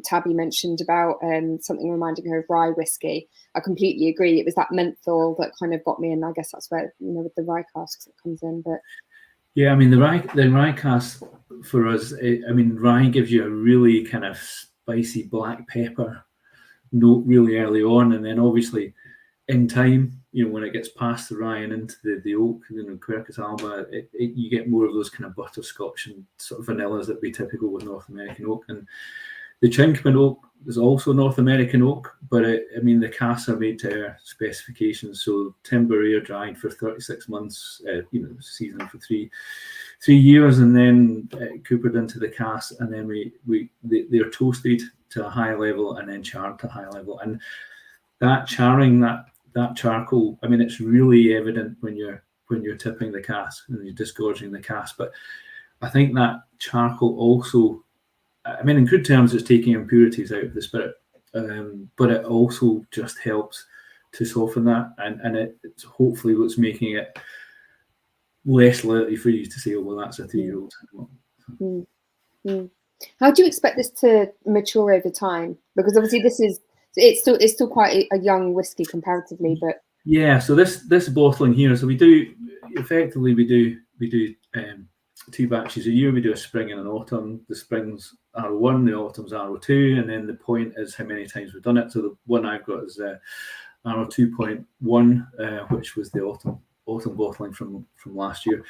Tabby mentioned about something reminding her of rye whiskey. I completely agree. It was that menthol that kind of got me, and I guess that's where, with the rye casks it comes in. But yeah, I mean the rye cask for us, rye gives you a really kind of spicy black pepper note really early on, and then obviously in time, when it gets past the rye and into the oak, Quercus alba, you get more of those kind of butterscotch and sort of vanillas that be typical with North American oak. And the Nc'nean oak is also North American oak, but the casks are made to our specifications. So timber air dried for 36 months, seasoned for three years, and then coopered into the cask, and then they're toasted to a high level and then charred to a high level. And that charring, that charcoal, it's really evident when you're tipping the cask and you're disgorging the cask. But I think that charcoal also, in good terms, it's taking impurities out of the spirit, but it also just helps to soften that, and it's hopefully what's making it less likely for you to say, oh, well, that's a 3-year-old. How do you expect this to mature over time? Because obviously it's still quite a young whiskey comparatively, but yeah. So this bottling here, so we do 2 batches a year. We do a spring and an autumn. The spring's R1, the autumn's R2, and then the point is how many times we've done it. So the one I've got is R2.1, which was the autumn bottling from last year.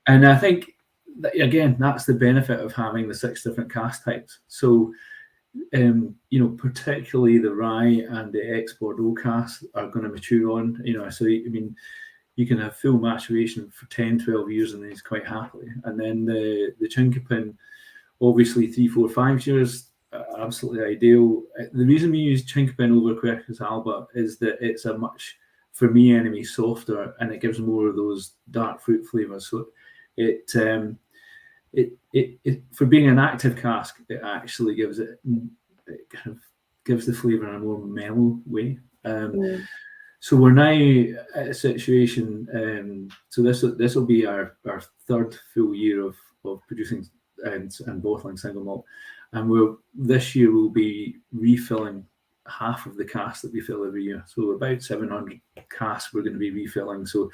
And I think that, again, that's the benefit of having the 6 different cask types. So particularly the rye and the ex-Bordeaux casks are going to mature on, so you can have full maturation for 10-12 years in these quite happily. And then the Nc'nean, obviously 3, 4, 5 years, absolutely ideal. The reason we use Nc'nean over Quercus alba is that it's a much, for me, softer, and it gives more of those dark fruit flavors. So it for being an active cask, it actually gives it kind of gives the flavor in a more mellow way. So we're now at a situation. So this will be our 3rd full year of producing and bottling single malt, and this year we'll be refilling half of the casks that we fill every year. So about 700 casks we're going to be refilling. So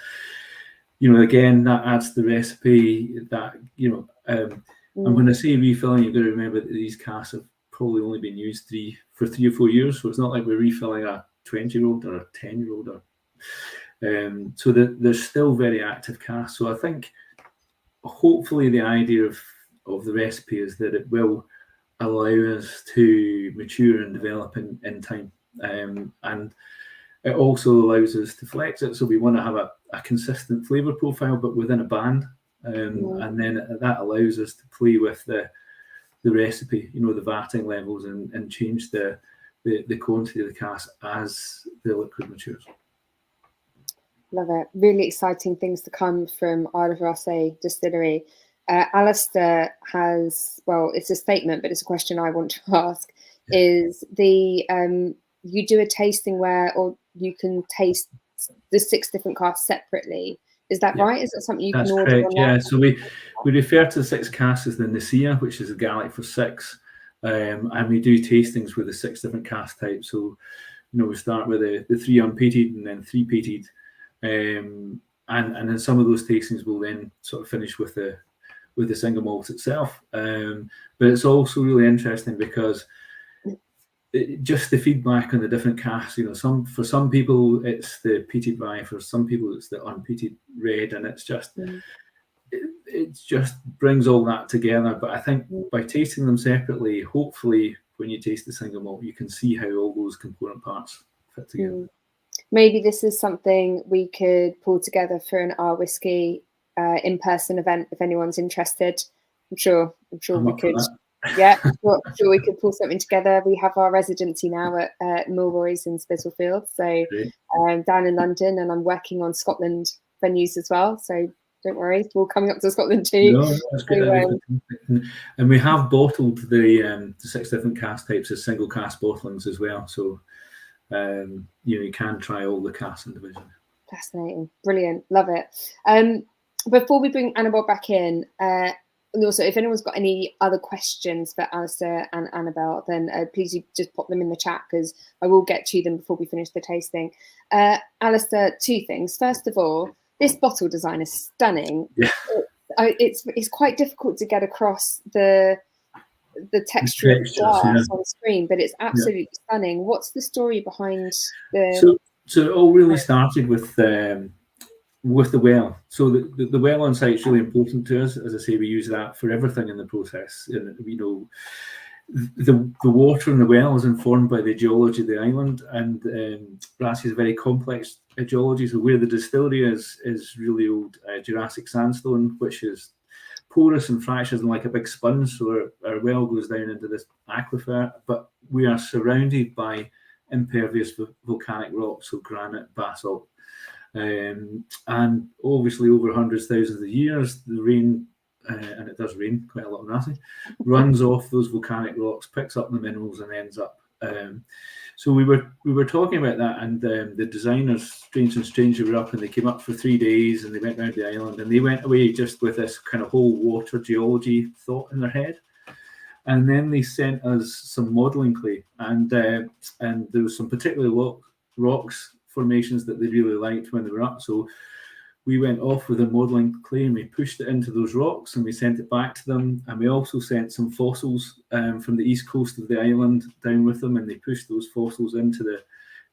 again, that adds to the recipe. That I'm going to say refilling. You've got to remember that these casks have probably only been used for 3 or 4 years. So it's not like we're refilling a 20-year-old or a 10-year-old. So they're still very active casks. So I think hopefully the idea of the recipe is that it will allow us to mature and develop in time, and it also allows us to flex it. So we want to have a consistent flavour profile, but within a band, and then that allows us to play with the recipe, the vatting levels, and change the quantity of the cask as the liquid matures. Love it. Really exciting things to come from Isle of Raasay distillery. Alasdair has, well, it's a statement, but it's a question I want to ask. Is you do a tasting or you can taste the 6 different casks separately? Is that right? Is that something you can order? Correct, yeah. So we refer to the 6 casks as the Nc'nean, which is a Gaelic for 6, and we do tastings with the 6 different cask types. So we start with the 3 unpeated and then 3 peated, and then some of those tastings will then sort of finish with the single malt itself. But it's also really interesting because just the feedback on the different casks, for some people it's the peated rye, for some people it's the unpeated red, and it's just it just brings all that together. But I think by tasting them separately, hopefully when you taste the single malt, you can see how all those component parts fit together. Maybe this is something we could pull together for an OurWhisky in-person event if anyone's interested. I'm sure I'm we up for could. that. Yeah, I'm sure we could pull something together. We have our residency now at Mulberry's in Spitalfield, so down in London, and I'm working on Scotland venues as well. So don't worry, we're all coming up to Scotland too. No, that's good. So, and we have bottled the 6 different cask types as single cask bottlings as well. So you can try all the casks individually. Fascinating, brilliant, love it. Before we bring Annabel back in, and also if anyone's got any other questions for Alasdair and Annabel, then please you just pop them in the chat, because I will get to them before we finish the tasting. Alasdair, 2 things. First of all, this bottle design is stunning. Yeah. It's quite difficult to get across the texture of glass on screen, but it's absolutely stunning. What's the story behind the? So it all really started with the well. So the well on site is really important to us. As I say, we use that for everything in the process. And the water in the well is informed by the geology of the island, and Raasay is a very complex geology. So where the distillery is really old Jurassic sandstone, which is porous and fractures and like a big sponge. So our well goes down into this aquifer, but we are surrounded by impervious volcanic rocks, so granite, basalt. And obviously over hundreds, thousands of years, the rain, and it does rain quite a lot in Raasay, runs off those volcanic rocks, picks up the minerals and ends up. So we were talking about that, and the designers, Strange and Stranger, were up, and they came up for 3 days, and they went around the island, and they went away just with this kind of whole water geology thought in their head. And then they sent us some modelling clay, and there was some particular rocks formations that they really liked when they were up. So we went off with the modelling clay and we pushed it into those rocks and we sent it back to them. And we also sent some fossils from the east coast of the island down with them, and they pushed those fossils into the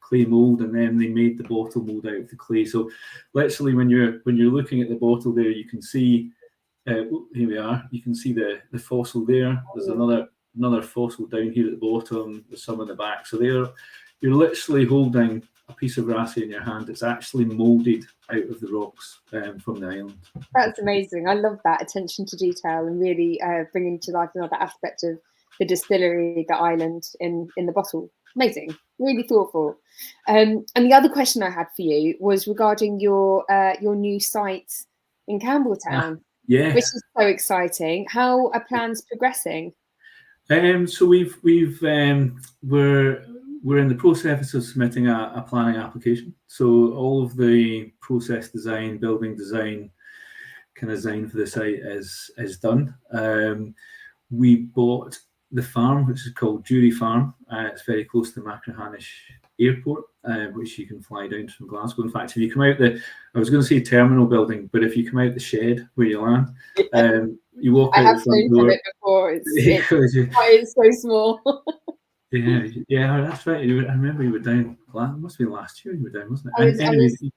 clay mould, and then they made the bottle mould out of the clay. So literally when you're looking at the bottle there, you can see here we are. You can see the fossil there. There's another fossil down here at the bottom. There's some in the back. So you're literally holding a piece of Raasay in your hand. It's actually moulded out of the rocks from the island. That's amazing. I love that attention to detail and really bringing to life another aspect of the distillery, the island in the bottle. Amazing, really thoughtful. And the other question I had for you was regarding your new site in Campbelltown. Yeah, which is so exciting. How are plans progressing? So we're in the process of submitting a planning application. So all of the process design, building design, kind of design for the site is done. We bought the farm, which is called Jury Farm. It's very close to Machrihanish Airport, which you can fly down from Glasgow. In fact, if you come out I was going to say terminal building, but if you come out the shed where you land, you walk out the front door. I have seen it before. It's so small. Yeah, that's right. I remember you were down. It must have been last year you were down, wasn't it?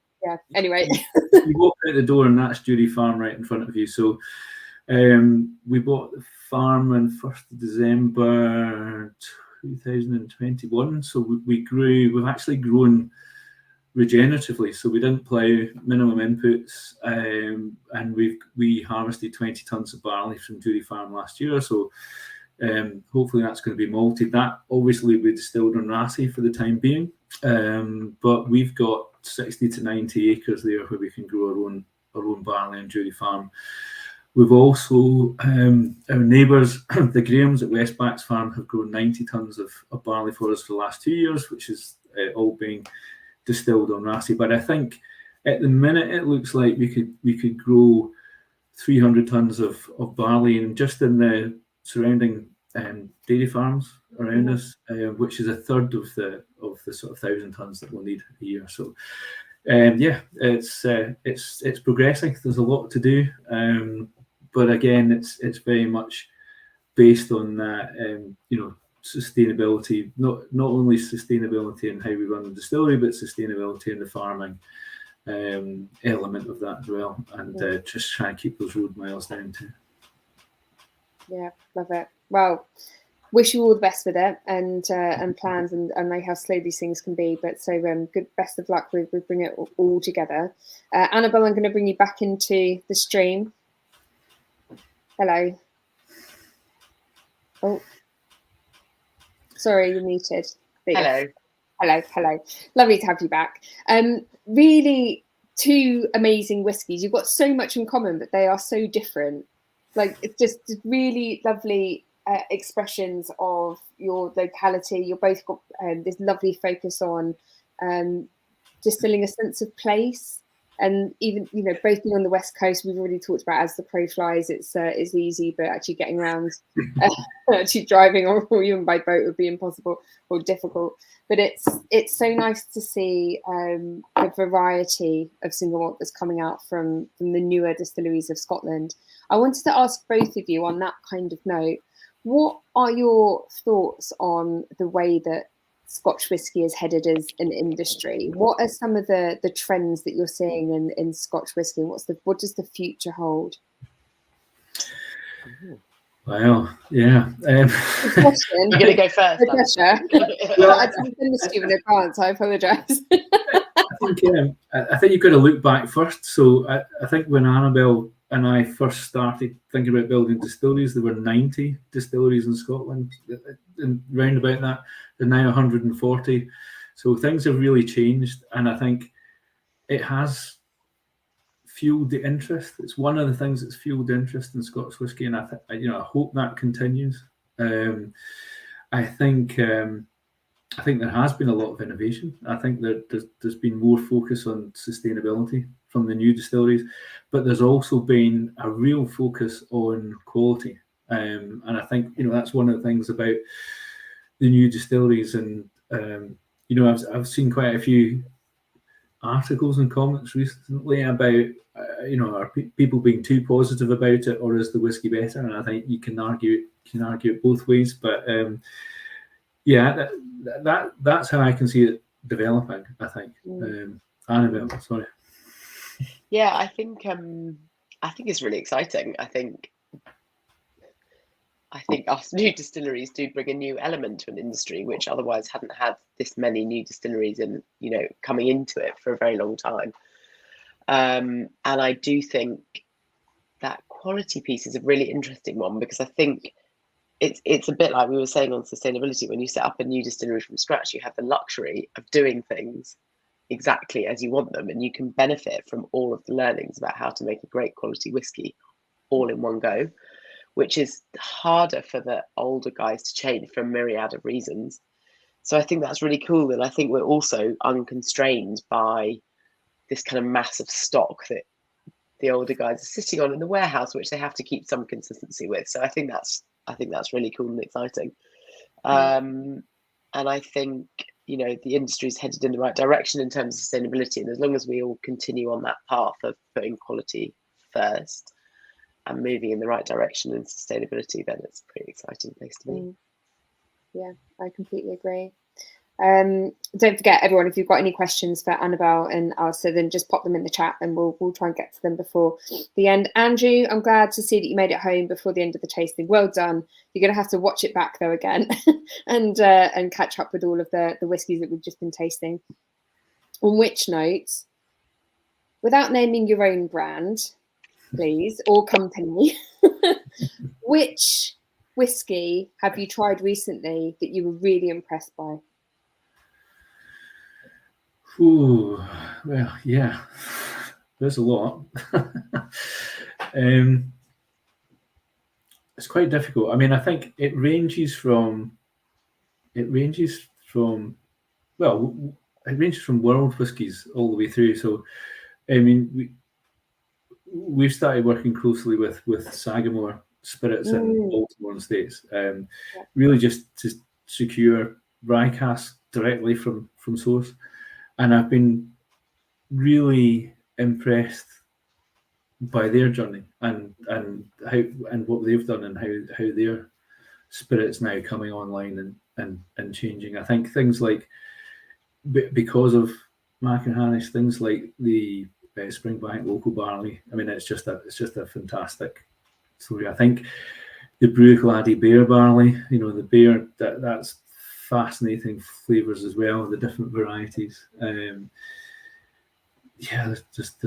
Anyway. You walk out the door and that's Jury Farm right in front of you. So we bought the farm on 1st of December 2021. So we've actually grown regeneratively. So we didn't plough, minimum inputs, and we harvested 20 tons of barley from Jury Farm last year. So hopefully that's going to be malted. That obviously we distilled on Raasay for the time being, but we've got 60 to 90 acres there where we can grow our own barley on Jury Farm. We've also, our neighbours, the Grahams at Westback's farm, have grown 90 tons of barley for us for the last 2 years, which is all being distilled on Raasay. But I think at the minute it looks like we could grow 300 tons of barley, and just in the surrounding dairy farms around us, which is a third of the sort of 1,000 tons that we'll need a year. So it's progressing. There's a lot to do, but again, it's very much based on that sustainability, not only sustainability in how we run the distillery, but sustainability in the farming element of that as well, and just try and keep those road miles down too. Yeah, love it. Well, wish you all the best with it and plans, and I know how slow these things can be. But so good, best of luck with bringing it all together. Annabel, I'm going to bring you back into the stream. Hello. Oh, sorry, you're muted. Hello. Hello. Lovely to have you back. Really, two amazing whiskies. You've got so much in common, but they are so different. Like, it's just really lovely expressions of your locality. You're both got this lovely focus on distilling a sense of place. And even, you know, both being on the West Coast, we've already talked about as the crow flies, it's easy, but actually getting around, actually driving or even by boat would be impossible or difficult. But it's so nice to see the variety of single malt that's coming out from the newer distilleries of Scotland. I wanted to ask both of you on that kind of note, what are your thoughts on the way that Scotch whisky is headed as an industry? What are some of the trends that you're seeing in Scotch whisky? What does the future hold? Well, yeah. You're going to go first. Well, I didn't finish you in advance. I apologise. I think you've got to look back first. So I think when Annabel and I first started thinking about building distilleries, there were 90 distilleries in Scotland, and round about that, there are now 140. So things have really changed, and I think it has fueled the interest. It's one of the things that's fueled the interest in Scotch whisky, and I hope that continues. I think there has been a lot of innovation. I think that there's been more focus on sustainability from the new distilleries, but there's also been a real focus on quality. And I think, that's one of the things about the new distilleries. And, I've seen quite a few articles and comments recently about, are people being too positive about it, or is the whiskey better? And I think you can argue it both ways. But that's how I can see it developing, I think. Annabel, sorry. Yeah, I think it's really exciting. I think us new distilleries do bring a new element to an industry which otherwise hadn't had this many new distilleries and coming into it for a very long time. And I do think that quality piece is a really interesting one, because I think it's a bit like we were saying on sustainability. When you set up a new distillery from scratch, you have the luxury of doing things exactly as you want them, and you can benefit from all of the learnings about how to make a great quality whiskey all in one go, which is harder for the older guys to change for a myriad of reasons. So I think that's really cool, and I think we're also unconstrained by this kind of massive stock that the older guys are sitting on in the warehouse, which they have to keep some consistency with. So I think that's really cool and exciting. And I think the industry's headed in the right direction in terms of sustainability, and as long as we all continue on that path of putting quality first and moving in the right direction in sustainability, then it's a pretty exciting place to be. Yeah, I completely agree. Don't forget, everyone, if you've got any questions for Annabel and Alasdair, then just pop them in the chat and we'll try and get to them before the end. Andrew, I'm glad to see that you made it home before the end of the tasting. Well done. You're going to have to watch it back though again and catch up with all of the whiskies that we've just been tasting. On which note, without naming your own brand, please, or company, which whiskey have you tried recently that you were really impressed by? Ooh, well, yeah, there's a lot. It's quite difficult. I mean, I think it ranges from world whiskies all the way through. So, I mean, we've started working closely with Sagamore Spirits in Baltimore and States, really just to secure rye casks directly from source. And I've been really impressed by their journey and what they've done and how their spirit's now coming online and changing. I think things like, because of Mac and Harris, things like the Springbank local barley. I mean, it's just a fantastic story. I think the Bruichladdich beer barley, the beer, that's fascinating flavours as well, the different varieties. There's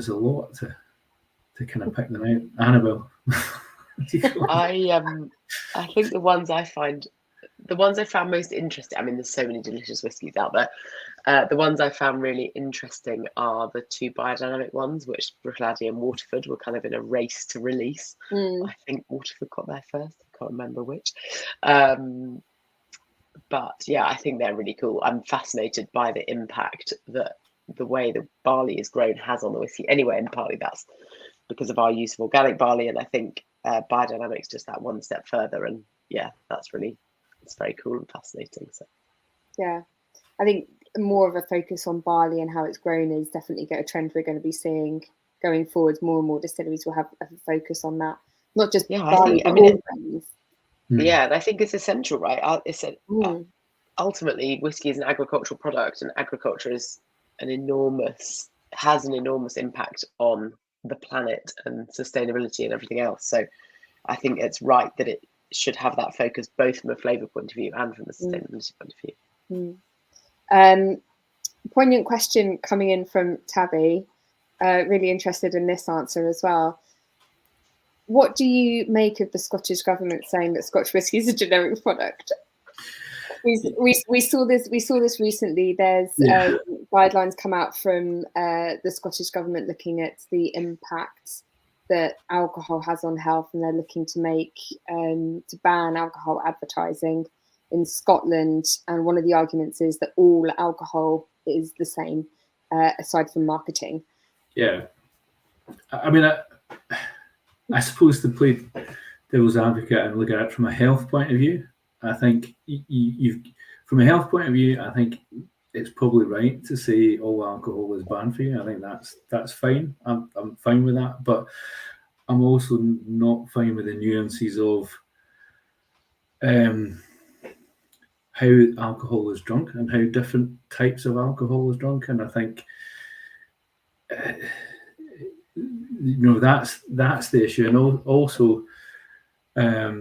a lot to kind of pick them out. Annabel. I think the ones I found most interesting, I mean, there's so many delicious whiskies out there. The ones I found really interesting are the two biodynamic ones, which Bruichladdich and Waterford were kind of in a race to release. I think Waterford got there first. I can't remember which. But yeah, I think they're really cool. I'm fascinated by the impact that the way the barley is grown has on the whiskey anyway, and partly that's because of our use of organic barley. And I think biodynamics just that one step further. And yeah, it's very cool and fascinating. So yeah, I think more of a focus on barley and how it's grown is definitely a trend we're going to be seeing going forward. More and more distilleries will have a focus on that, not just barley. I think it's essential, right? Ultimately, whiskey is an agricultural product, and agriculture has an enormous impact on the planet and sustainability and everything else. So I think it's right that it should have that focus both from a flavour point of view and from a sustainability point of view. Poignant question coming in from Tabby. Really interested in this answer as well. What do you make of the Scottish government saying that Scotch whisky is a generic product? We saw this recently. There's guidelines come out from the Scottish government looking at the impact that alcohol has on health, and they're looking to ban alcohol advertising in Scotland. And one of the arguments is that all alcohol is the same, aside from marketing. Yeah, I mean, I suppose to play devil's advocate and look at it from a health point of view, I think from a health point of view, I think it's probably right to say all alcohol is banned for you. I think that's fine. I'm fine with that, but I'm also not fine with the nuances of how alcohol is drunk and how different types of alcohol is drunk. And I think that's the issue, and also how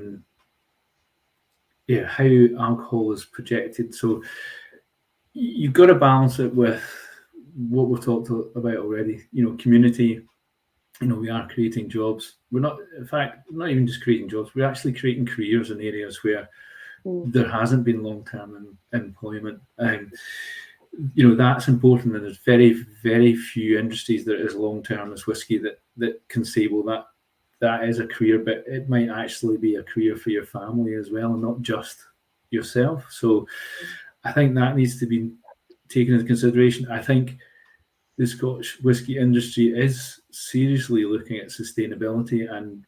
alcohol is projected. So you've got to balance it with what we've talked about already. Community. We are creating jobs. We're not, in fact, not even just creating jobs. We're actually creating careers in areas where there hasn't been long-term employment, and that's important. And there's very, very few industries that is long-term as whiskey that can say, well, that is a career, but it might actually be a career for your family as well, and not just yourself. So I think that needs to be taken into consideration. I think the Scotch whisky industry is seriously looking at sustainability and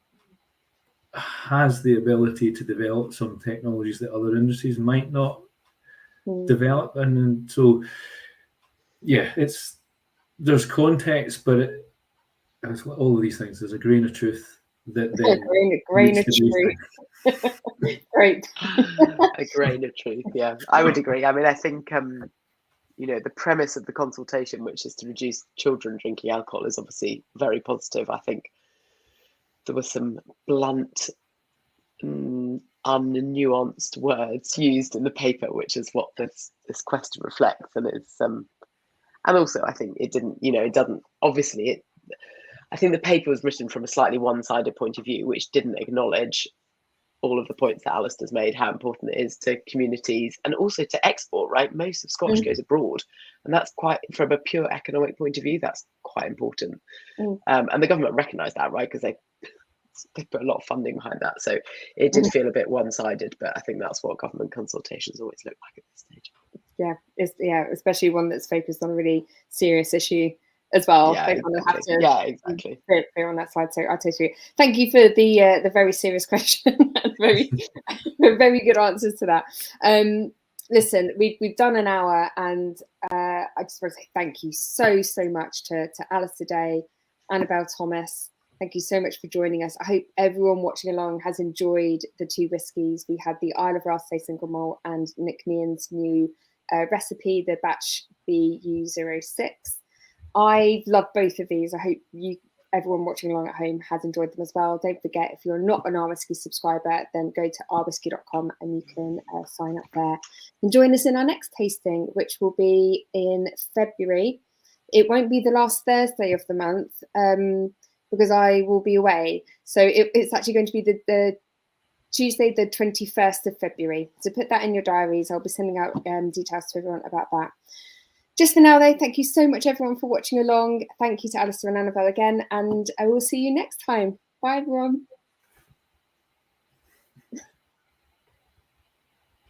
has the ability to develop some technologies that other industries might not develop. And so, there's context, but it's like all of these things. There's a grain of truth that then a grain of truth. Great. A grain of truth. Yeah, I would agree. I mean, I think the premise of the consultation, which is to reduce children drinking alcohol, is obviously very positive. I think there were some blunt, unnuanced words used in the paper, which is what this question reflects. And it's and also I think it didn't, it doesn't, obviously I think the paper was written from a slightly one-sided point of view, which didn't acknowledge all of the points that Alasdair's made, how important it is to communities and also to export, right? Most of Scotch goes abroad, and that's quite, from a pure economic point of view, that's quite important. And the government recognised that, right? Because they put a lot of funding behind that. So it did feel a bit one-sided, but I think that's what government consultations always look like at this stage. Especially one that's focused on a really serious issue as well. Exactly. Clear on that side. So I totally thank you for the very serious question and very very good answers to that. Listen, we've done an hour, and I just want to say thank you so much to Alasdair Day, Annabel Thomas. Thank you so much for joining us. I hope everyone watching along has enjoyed the two whiskies. We had the Isle of Raasay single malt and Nc'nean's new recipe, the batch BU06. I love both of these. I hope everyone watching along at home has enjoyed them as well. Don't forget, if you're not an OurWhisky subscriber, then go to ourwhisky.com and you can sign up there and join us in our next tasting, which will be in February. It won't be the last Thursday of the month because I will be away. So it's actually going to be the Tuesday, the 21st of February. So put that in your diaries. I'll be sending out details to everyone about that. Just for now, though, thank you so much, everyone, for watching along. Thank you to Alasdair and Annabel again, and I will see you next time. Bye, everyone.